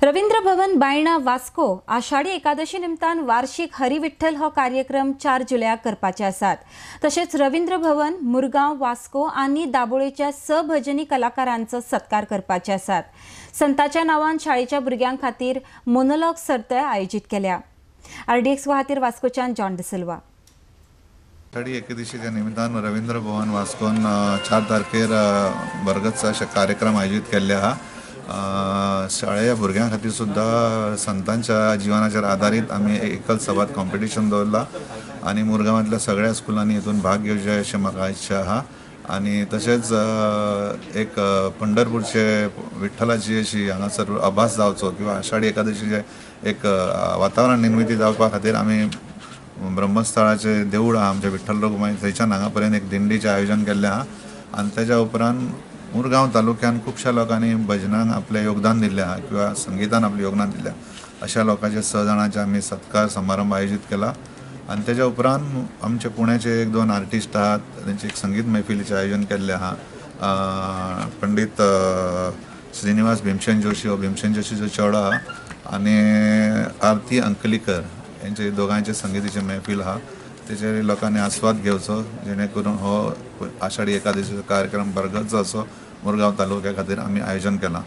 रवींद्र भवन बायणा वास्को आषाढी एकादशी निमतान वार्षिक हरिविठ्ठल हो कार्यक्रम 4 जुलयाक करपाचे आसात। तशेंच रवींद्र भवन मुरगांव वास्को आनी दाबोळेच्या स भजनी कलाकारांचो सत्कार करपाचे आसात। संतांच्या नांवान शाळेच्या भुरग्यां खातीर मोनोलॉग सर्त आयोजीत केल्या। RDX खातीर वास्कोच्यान जॉन डिसिल्वा। आषाढी एकादशीच्या निमित्तान रवींद्र भवन वास्कोन 4 तारखेर बरगतचा अशे कार्यक्रम आयोजित केल्ले आहा। शाळेच्या भुरग्यां खातीर सुद्दां संतांच्या जिवनाचेर आधारीत आमी एकल संवाद कॉम्पिटिशन दवरला आनी मुरगांवांतल्या सगळ्या स्कुलांनी हितून भाग घेवचे अशें म्हाका इच्छा आहा। आनी तशेंच एक पंढरपूरचे विठ्ठलाची अशी हांगासर अभास जावचो किंवा आषाढी एकादशीचे एक वातावरण निर्मिती जावपा खातीर आमी ब्रह्मस्थळाचे देवूळ आहा आमचे विठ्ठल रघुमाई थंयच्यान हांगा पर्यंत एक दिंडीचें आयोजन केल्लें आहा। आनी तेच्या उपरांत मुरगांव तालुक्यान खुबश्या लोकांनी भजनान आपलें योगदान दिल्लें आहा किंवा संगीतान आपलें योगदान दिल्लें अशा लोकांचे 6 जाणांचे आमी सत्कार समारंभ आयोजीत केला। आनी तेच्या उपरांत आमचे पुण्याचे 1-2 आर्टिस्ट आहात, तेंचे एक संगीत मैफिलीचें आयोजन केल्लें आहा। पंडित श्रीनिवास भीमसेन जोशी हो भीमसेन जोशीचो चेडो आहा आनी आरती अंकलीकर यांचे दोगांचे संगीताचे मैफिल आहा, तेचेर लोकांनी आस्वाद घेवचो जेणे करून हो आषाढी एकादशीचो कार्यक्रम बरगत असो मुरगांव तालुक्या खातीर आमी आयोजन केला।